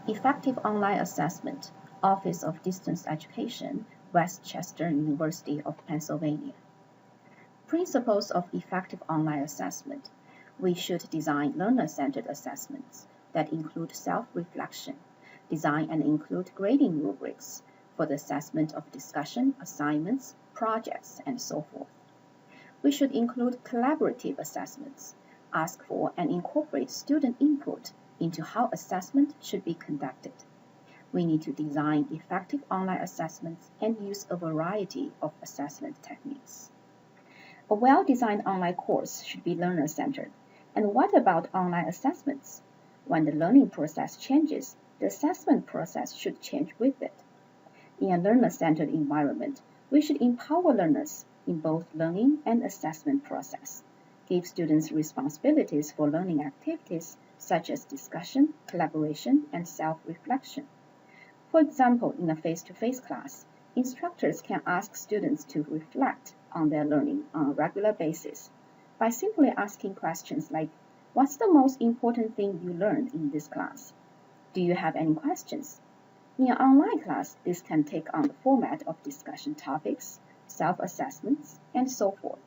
Effective Online Assessment, Office of Distance Education, West Chester University of Pennsylvania. Principles of effective online assessment. We should design learner-centered assessments that include self-reflection, design and include grading rubrics for the assessment of discussion, assignments, projects, and so forth. We should include collaborative assessments, ask for and incorporate student input into how assessment should be conducted. We need to design effective online assessments and use a variety of assessment techniques. A well-designed online course should be learner-centered. And what about online assessments? When the learning process changes, the assessment process should change with it. In a learner-centered environment, we should empower learners in both learning and assessment process, give students responsibilities for learning activities such as discussion, collaboration, and self-reflection. For example, in a face-to-face class, instructors can ask students to reflect on their learning on a regular basis by simply asking questions like, what's the most important thing you learned in this class? Do you have any questions? In an online class, this can take on the format of discussion topics, self-assessments, and so forth.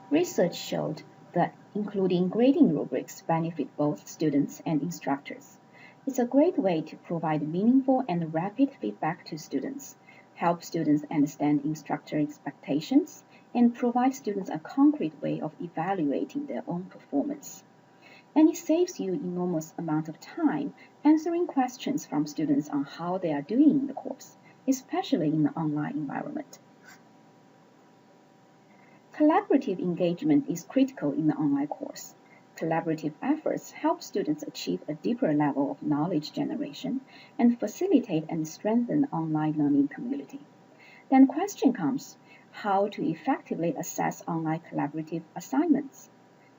Research showed that including grading rubrics benefit both students and instructors. It's a great way to provide meaningful and rapid feedback to students, help students understand instructor expectations, and provide students a concrete way of evaluating their own performance. And it saves you enormous amount of time answering questions from students on how they are doing in the course, especially in the online environment. Collaborative engagement is critical in the online course. Collaborative efforts help students achieve a deeper level of knowledge generation and facilitate and strengthen the online learning community. Then the question comes, how to effectively assess online collaborative assignments?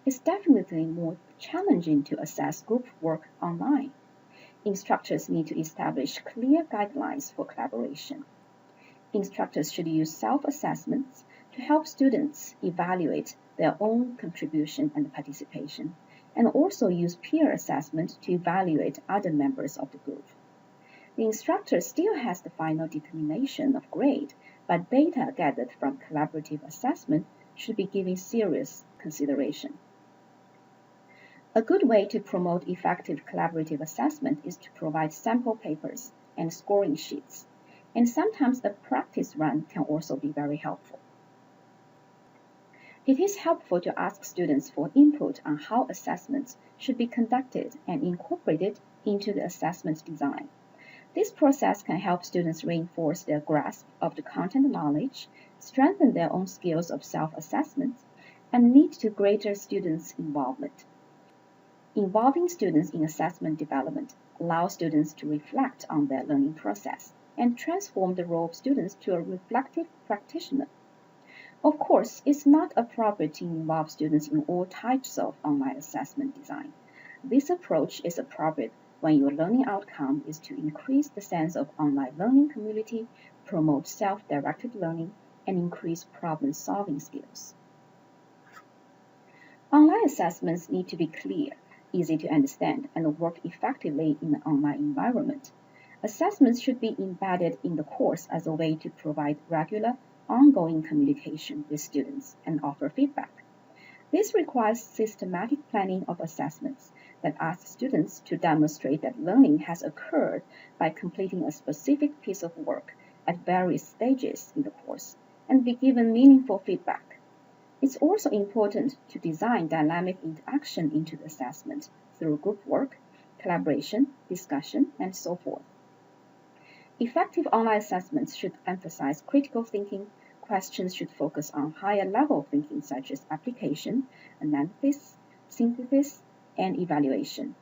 It's definitely more challenging to assess group work online. Instructors need to establish clear guidelines for collaboration. Instructors should use self-assessments to help students evaluate their own contribution and participation, and also use peer assessment to evaluate other members of the group. The instructor still has the final determination of grade, but data gathered from collaborative assessment should be given serious consideration. A good way to promote effective collaborative assessment is to provide sample papers and scoring sheets, and sometimes a practice run can also be very helpful. It is helpful to ask students for input on how assessments should be conducted and incorporated into the assessment design. This process can help students reinforce their grasp of the content knowledge, strengthen their own skills of self-assessment, and lead to greater students' involvement. Involving students in assessment development allows students to reflect on their learning process and transform the role of students to a reflective practitioner. Of course, it's not appropriate to involve students in all types of online assessment design. This approach is appropriate when your learning outcome is to increase the sense of online learning community, promote self-directed learning, and increase problem-solving skills. Online assessments need to be clear, easy to understand, and work effectively in an online environment. Assessments should be embedded in the course as a way to provide regular, ongoing communication with students and offer feedback. This requires systematic planning of assessments that ask students to demonstrate that learning has occurred by completing a specific piece of work at various stages in the course and be given meaningful feedback. It's also important to design dynamic interaction into the assessment through group work, collaboration, discussion, and so forth. Effective online assessments should emphasize critical thinking. Questions should focus on higher level thinking such as application, analysis, synthesis, and evaluation.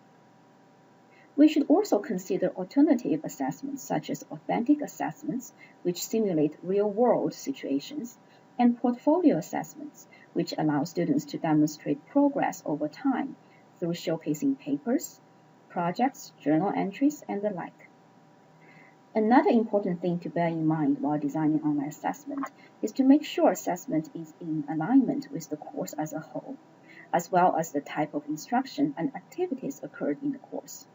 We should also consider alternative assessments such as authentic assessments, which simulate real-world situations, and portfolio assessments, which allow students to demonstrate progress over time through showcasing papers, projects, journal entries, and the like. Another important thing to bear in mind while designing online assessment is to make sure assessment is in alignment with the course as a whole, as well as the type of instruction and activities occurred in the course.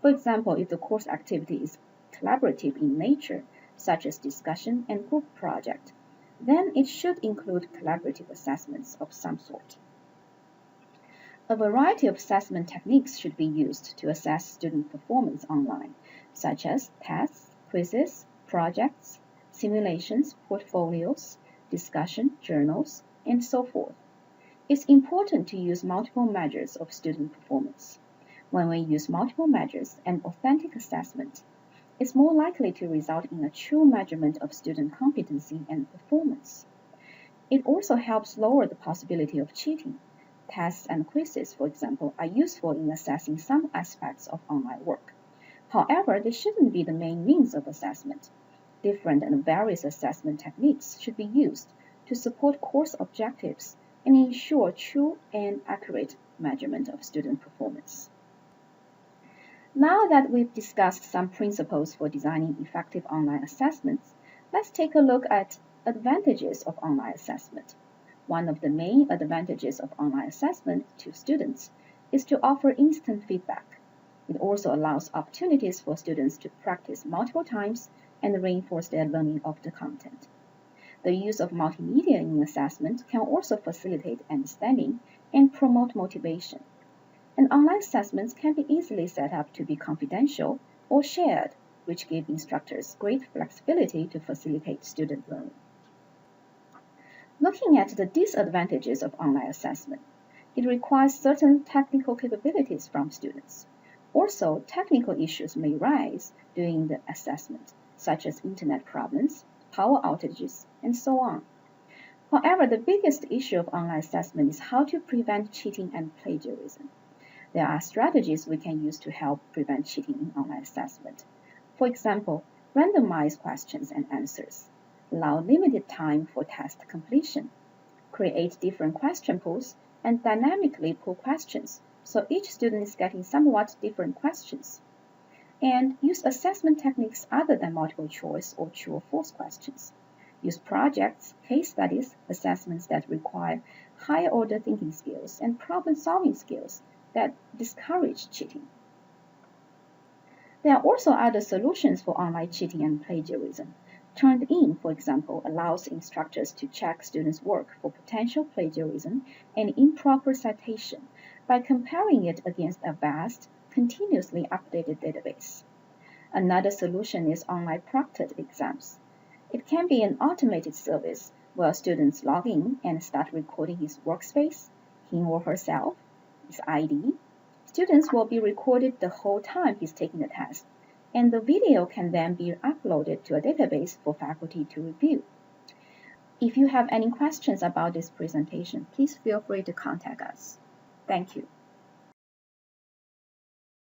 For example, if the course activity is collaborative in nature, such as discussion and group project, then it should include collaborative assessments of some sort. A variety of assessment techniques should be used to assess student performance online, such as tests, quizzes, projects, simulations, portfolios, discussion, journals, and so forth. It's important to use multiple measures of student performance. When we use multiple measures and authentic assessment, it's more likely to result in a true measurement of student competency and performance. It also helps lower the possibility of cheating. Tests and quizzes, for example, are useful in assessing some aspects of online work. However, they shouldn't be the main means of assessment. Different and various assessment techniques should be used to support course objectives and ensure true and accurate measurement of student performance. Now that we've discussed some principles for designing effective online assessments, let's take a look at advantages of online assessment. One of the main advantages of online assessment to students is to offer instant feedback. It also allows opportunities for students to practice multiple times and reinforce their learning of the content. The use of multimedia in assessment can also facilitate understanding and promote motivation. And online assessments can be easily set up to be confidential or shared, which give instructors great flexibility to facilitate student learning. Looking at the disadvantages of online assessment, it requires certain technical capabilities from students. Also, technical issues may rise during the assessment, such as internet problems, power outages, and so on. However, the biggest issue of online assessment is how to prevent cheating and plagiarism. There are strategies we can use to help prevent cheating in online assessment. For example, randomize questions and answers, allow limited time for test completion, create different question pools, and dynamically pull questions so each student is getting somewhat different questions. And use assessment techniques other than multiple choice or true or false questions. Use projects, case studies, assessments that require higher order thinking skills and problem-solving skills that discourage cheating. There are also other solutions for online cheating and plagiarism. Turned-in, for example, allows instructors to check students' work for potential plagiarism and improper citation by comparing it against a vast, continuously updated database. Another solution is online proctored exams. It can be an automated service where students log in and start recording his workspace, him or herself, his ID. Students will be recorded the whole time he's taking the test, and the video can then be uploaded to a database for faculty to review. If you have any questions about this presentation, please feel free to contact us. Thank you.